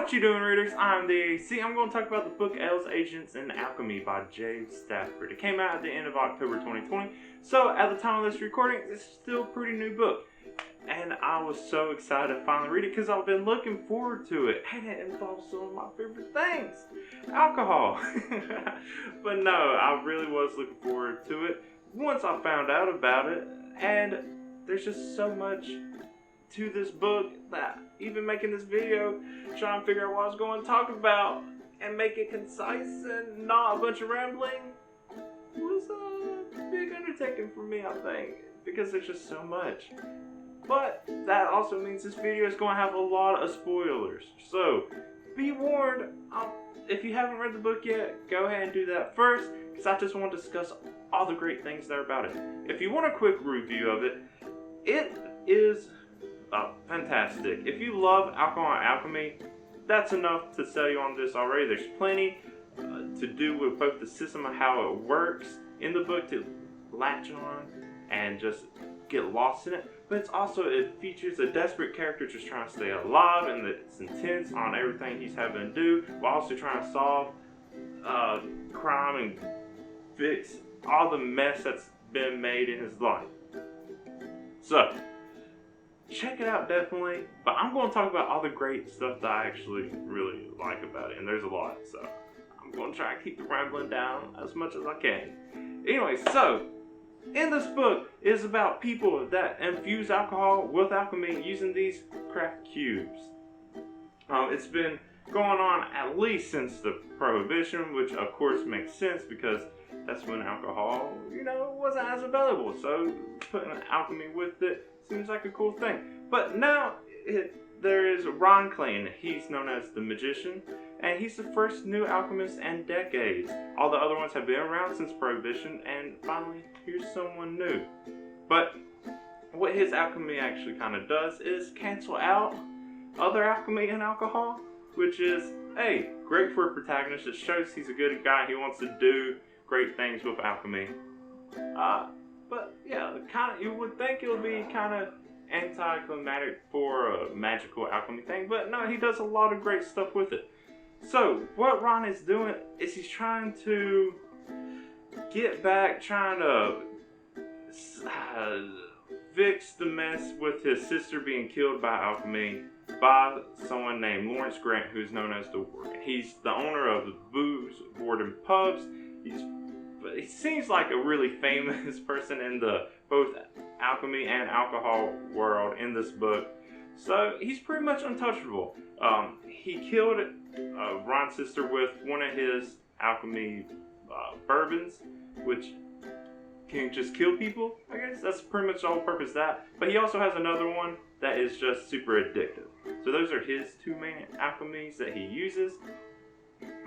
What you doing, readers? I'm the AC. I'm going to talk about the book L's Agents and Alchemy by Jabe Stafford. It came out at the end of October 2020, so at the time of this recording, it's still a pretty new book. And I was so excited to finally read it because I've been looking forward to it. And it involves some of my favorite things. Alcohol. But no, I really was looking forward to it once I found out about it. And there's just so much to this book that even making this video, trying to figure out what I was going to talk about and make it concise and not a bunch of rambling, was a big undertaking for me, I think, because there's just so much. But that also means this video is going to have a lot of spoilers, so be warned. If you haven't read the book yet, go ahead and do that first, because I just want to discuss all the great things that are about it. If you want a quick review of it, it is fantastic. If you love Alcohol and Alchemy, that's enough to sell you on this already. There's plenty to do with both the system and how it works in the book to latch on and just get lost in it. But it's also, it features a desperate character just trying to stay alive, and it's intense on everything he's having to do while also trying to solve crime and fix all the mess that's been made in his life. So check it out, definitely. But I'm going to talk about all the great stuff that I actually really like about it, and there's a lot, so I'm going to try to keep the rambling down as much as I can. Anyway, so in this book is about people that infuse alcohol with alchemy using these craft cubes. It's been going on at least since the Prohibition, which of course makes sense because that's when alcohol, wasn't as available. So putting alchemy with it seems like a cool thing. But now there is Ron Clayton. He's known as the Magician, and he's the first new alchemist in decades. All the other ones have been around since Prohibition, and finally here's someone new. But what his alchemy actually kind of does is cancel out other alchemy and alcohol, which is, hey, great for a protagonist. It shows he's a good guy. He wants to do great things with alchemy. But yeah, you would think it would be kind of anticlimactic for a magical alchemy thing, but no, he does a lot of great stuff with it. So what Ron is doing is he's trying to get back, trying to fix the mess with his sister being killed by alchemy by someone named Lawrence Grant, who's known as the Warden. He's the owner of the booze Warden pubs. He seems like a really famous person in the both alchemy and alcohol world in this book. So he's pretty much untouchable. He killed Ron's sister with one of his alchemy bourbons, which can just kill people. I guess that's pretty much the whole purpose of that. But he also has another one that is just super addictive. So those are his two main alchemies that he uses.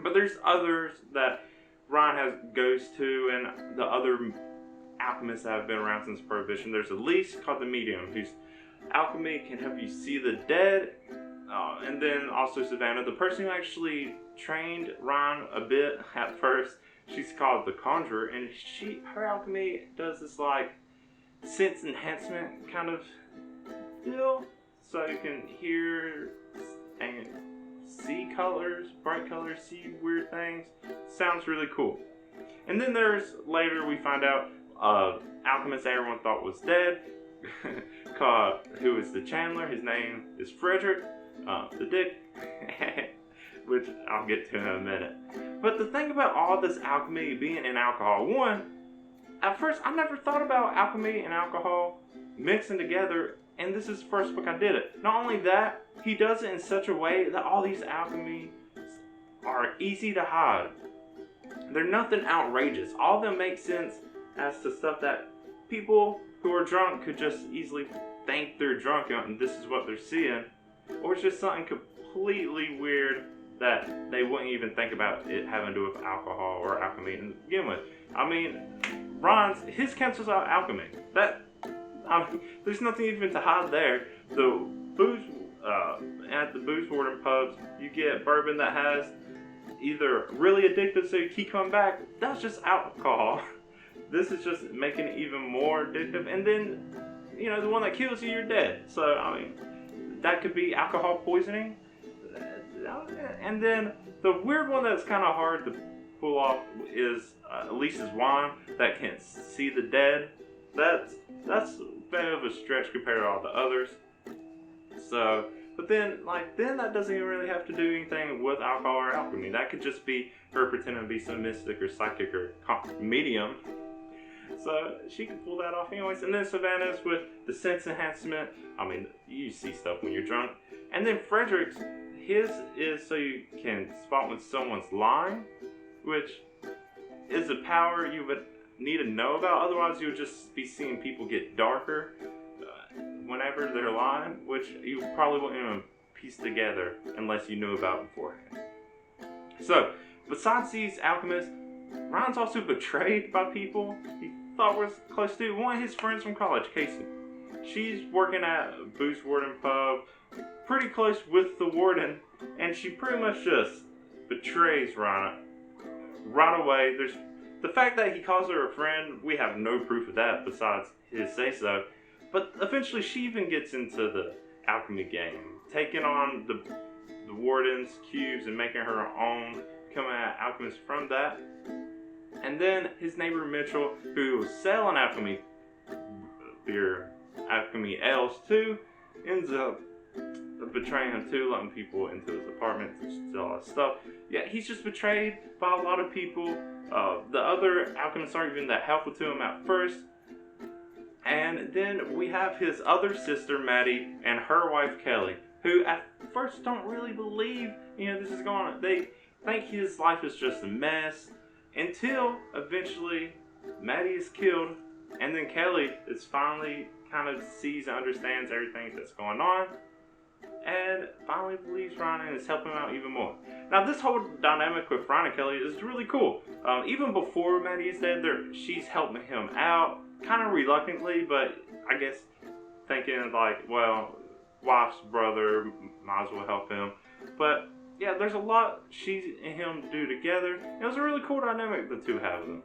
But there's others that Ron goes to, and the other alchemists that have been around since Prohibition. There's a least called the Medium, whose alchemy can help you see the dead. And then also Savannah, the person who actually trained Ron a bit at first. She's called the Conjurer, and her alchemy does this like sense enhancement kind of deal, so you can hear and see colors, bright colors, see weird things. Sounds really cool. And then later we find out alchemist that everyone thought was dead, who is the Chandler. His name is Frederick, the Dick, which I'll get to in a minute. But the thing about all this alchemy being in alcohol, one, at first I never thought about alchemy and alcohol mixing together, and this is the first book I did it. Not only that, he does it in such a way that all these alchemies are easy to hide. They're nothing outrageous. All of them make sense as to stuff that people who are drunk could just easily think they're drunk and this is what they're seeing. Or it's just something completely weird that they wouldn't even think about it having to do with alcohol or alchemy to begin with. I mean, his cancels out alchemy. There's nothing even to hide there. The booze, at the booze Warden pubs, you get bourbon that has either really addictive so you keep coming back. That's just alcohol. This is just making it even more addictive. And then, the one that kills you, you're dead. So, I mean, that could be alcohol poisoning. And then the weird one that's kind of hard to pull off is Elise's wand that can see the dead. That's a bit of a stretch compared to all the others. So, but then that doesn't even really have to do anything with alcohol or alchemy. That could just be her pretending to be some mystic or psychic or medium. So she can pull that off anyways. And then Savannah's with the sense enhancement. I mean, you see stuff when you're drunk. And then Frederick's, his is so you can spot when someone's lying, which is a power you would need to know about. Otherwise, you would just be seeing people get darker whenever they're lying, which you probably wouldn't even piece together unless you knew about beforehand. So, besides these alchemists, Ryan's also betrayed by people he thought was close to. One of his friends from college, Casey. She's working at Boo's Warden pub, pretty close with the Warden, and she pretty much just betrays Ryan right away. There's the fact that he calls her a friend, we have no proof of that besides his say-so. But eventually she even gets into the alchemy game, taking on the Warden's cubes and making her own, becoming an alchemist from that. And then his neighbor Mitchell, who was selling alchemy ales too, ends up betraying him too, letting people into his apartment to steal all his stuff. Yeah, he's just betrayed by a lot of people. The other alchemists aren't even that helpful to him at first. And then we have his other sister, Maddie, and her wife, Kelly, who at first don't really believe, this is going on. They think his life is just a mess until eventually Maddie is killed, and then Kelly is finally kind of sees and understands everything that's going on, and finally believes Ryan and is helping him out even more. Now, this whole dynamic with Ryan and Kelly is really cool. Even before Maddie is dead, she's helping him out, kind of reluctantly, but I guess thinking like, well, wife's brother, might as well help him. But yeah, there's a lot she and him do together. It was a really cool dynamic the two have of them.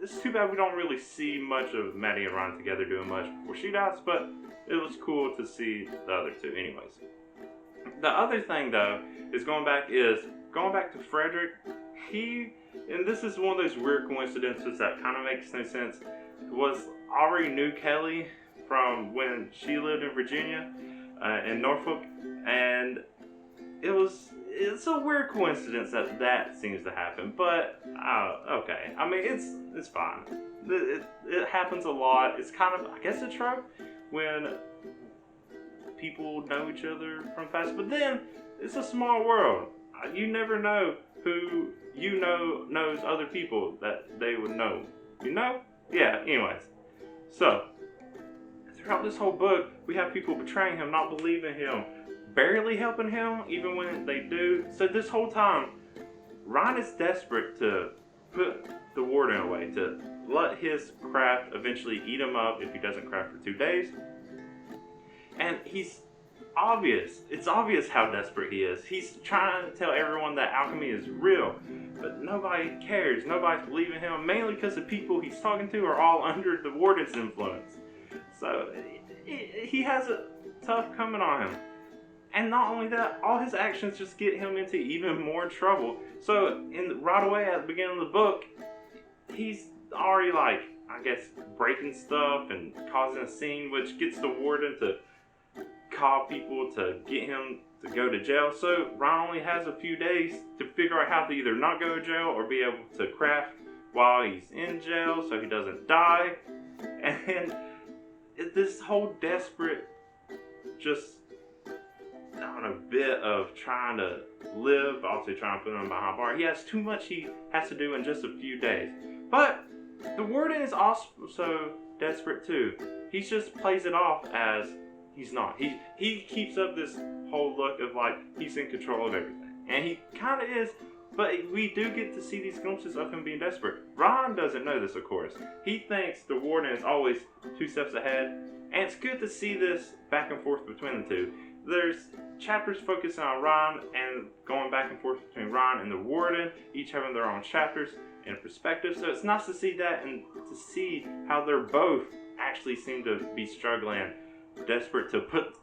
It's too bad we don't really see much of Maddie and Ryan together doing much before she dies, but it was cool to see the other two anyways. The other thing though is going back to Frederick. And this is one of those weird coincidences that kind of makes no sense, was already knew Kelly from when she lived in Virginia, in Norfolk, and it's a weird coincidence that seems to happen, but okay. I mean, it's fine. It happens a lot. It's kind of, I guess, a trope when people know each other from past, but then it's a small world. You never know who knows other people that they would know. Yeah, anyways. So, throughout this whole book, we have people betraying him, not believing him, barely helping him, even when they do. So this whole time, Ryan is desperate to put the Warden away, to let his craft eventually eat him up if he doesn't craft for 2 days. And it's obvious how desperate he is. He's trying to tell everyone that alchemy is real, but nobody cares. Nobody's believing him, mainly because the people he's talking to are all under the Warden's influence. So he has a tough coming on him. And not only that, all his actions just get him into even more trouble. So right away at the beginning of the book, he's already breaking stuff and causing a scene, which gets the Warden to call people to get him to go to jail. So Ryan only has a few days to figure out how to either not go to jail or be able to craft while he's in jail so he doesn't die. And this whole desperate, bit of trying to live, also trying to put him behind bars. He has too much he has to do in just a few days. But the Warden is also desperate too. He just plays it off as he's not. He keeps up this whole look of like he's in control of everything. And he kind of is, but we do get to see these glimpses of him being desperate. Ron doesn't know this, of course. He thinks the Warden is always 2 steps ahead. And it's good to see this back and forth between the two. There's chapters focusing on Ron and going back and forth between Ron and the Warden, each having their own chapters and perspectives. So it's nice to see that and to see how they're both actually seem to be struggling desperate to put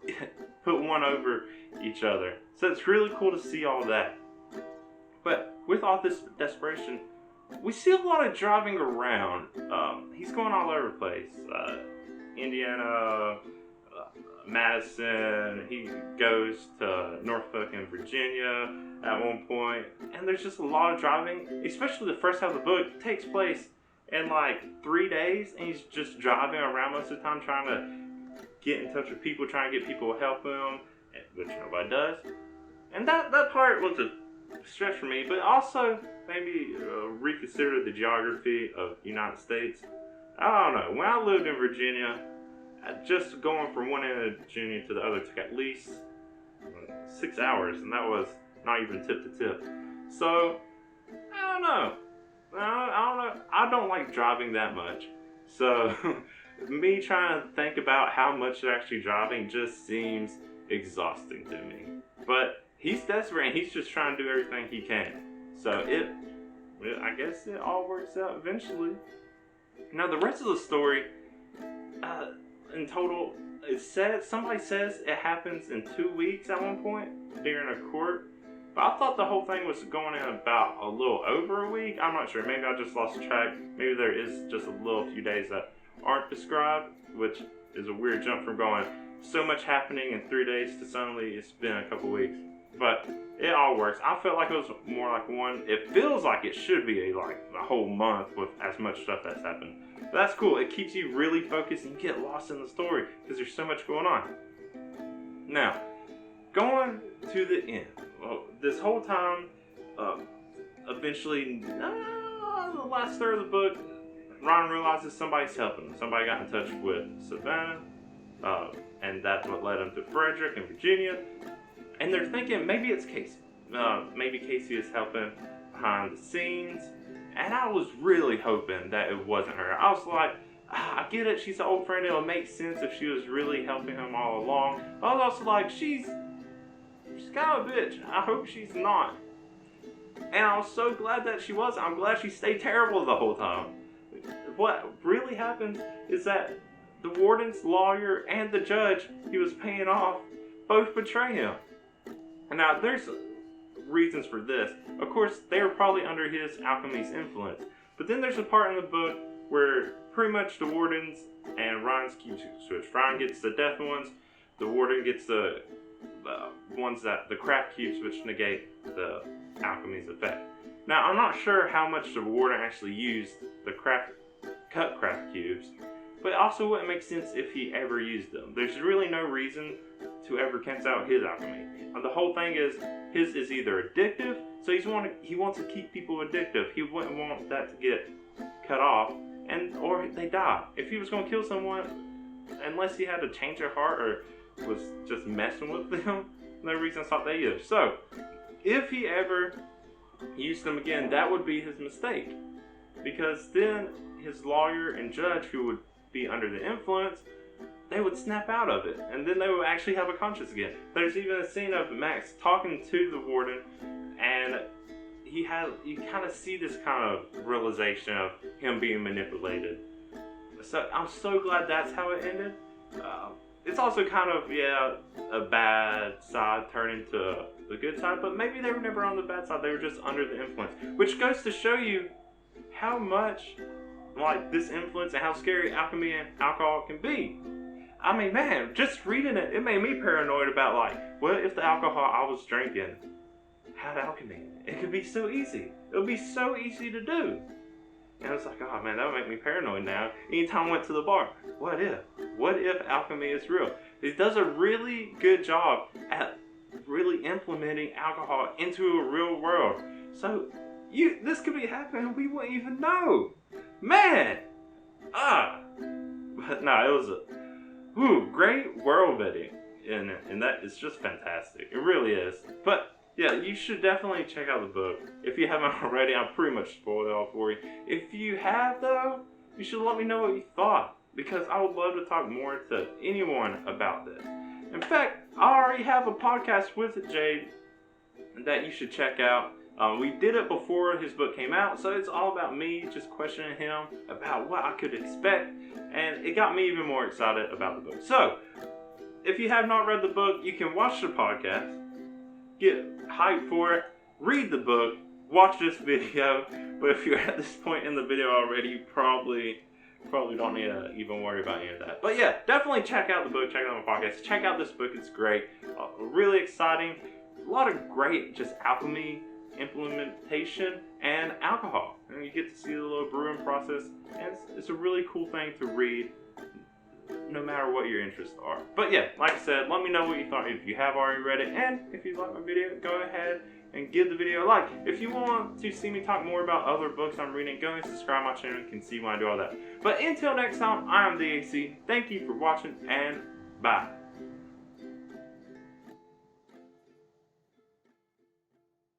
one over each other. So it's really cool to see all that. But with all this desperation, we see a lot of driving around. He's going all over the place. Indiana, Madison, he goes to Norfolk and Virginia at one point, and there's just a lot of driving, especially the first half of the book takes place in like 3 days, and he's just driving around most of the time trying to get in touch with people, trying to get people to help him, which nobody does. And that part was a stretch for me, but also maybe reconsider the geography of the United States. I don't know, when I lived in Virginia, just going from one end of Virginia to the other took at least 6 hours, and that was not even tip to tip. So, I don't know. I don't like driving that much. So, me trying to think about how much they're actually driving just seems exhausting to me. But he's desperate, and he's just trying to do everything he can. So, I guess it all works out eventually. Now, the rest of the story, in total, somebody says it happens in 2 weeks at one point during a court. But I thought the whole thing was going in about a little over a week. I'm not sure. Maybe I just lost track. Maybe there is just a little few days that aren't described, which is a weird jump from going so much happening in 3 days to suddenly it's been a couple weeks. But it all works. I felt like it was more like one. It feels like it should be a whole month with as much stuff that's happened. But that's cool. It keeps you really focused and you get lost in the story because there's so much going on. Now, going to the end. Well, this whole time, eventually, the last third of the book, Ron realizes somebody's helping him. Somebody got in touch with Savannah, and that's what led him to Frederick in Virginia. And they're thinking maybe it's Casey. Maybe Casey is helping behind the scenes. And I was really hoping that it wasn't her. I was like, I get it, she's an old friend. It'll make sense if she was really helping him all along. I was also like, she's kind of a bitch. I hope she's not. And I was so glad that she wasn't. I'm glad she stayed terrible the whole time. What really happened is that the warden's lawyer and the judge he was paying off both betray him. Now, there's reasons for this. Of course, they were probably under his alchemy's influence. But then there's a part in the book where pretty much the wardens and Ryan's cubes switch. Ryan gets the death ones. The warden gets the ones that the craft cubes, which negate the alchemy's effect. Now, I'm not sure how much the warden actually used the cut craft cubes, but it also wouldn't make sense if he ever used them. There's really no reason to ever cancel out his alchemy. The whole thing is, his is either addictive, so he wants to keep people addictive. He wouldn't want that to get cut off, or they die. If he was going to kill someone, unless he had to change their heart or was just messing with them, no reason to stop that either. So, if he ever used them again, that would be his mistake. Because then his lawyer and judge, who would be under the influence, they would snap out of it. And then they would actually have a conscience again. There's even a scene of Max talking to the warden, and you kind of see this kind of realization of him being manipulated. So I'm so glad that's how it ended. It's also kind of, a bad side turning to the good side, but maybe they were never on the bad side, they were just under the influence. Which goes to show you how much, this influence and how scary alchemy and alcohol can be. I mean, man, just reading it made me paranoid about, what if the alcohol I was drinking had alchemy? It could be so easy. It would be so easy to do. And it's like, oh man, that would make me paranoid now. Anytime I went to the bar, what if? What if alchemy is real? It does a really good job at really implementing alcohol into a real world. So, this could be happening, we wouldn't even know. Man! But no, it was a great world building. And that is just fantastic. It really is. But, yeah, you should definitely check out the book. If you haven't already, I pretty much spoiled it all for you. If you have, though, you should let me know what you thought, because I would love to talk more to anyone about this. In fact, I already have a podcast with Jabe that you should check out. We did it before his book came out, so it's all about me just questioning him about what I could expect, and it got me even more excited about the book. So, if you have not read the book, you can watch the podcast, get hyped for it, read the book, watch this video. But if you're at this point in the video already, you probably don't need to even worry about any of that. But yeah, definitely check out the book, check out the podcast, check out this book. It's great, really exciting, a lot of great just alchemy implementation and alcohol. And you get to see the little brewing process, and it's a really cool thing to read, no matter what your interests are. But yeah, like I said, let me know what you thought if you have already read it, and if you like my video, go ahead and give the video a like. If you want to see me talk more about other books I'm reading, go and subscribe to my channel. You can see when I do all that. But until next time, I am the AC. Thank you for watching, and bye.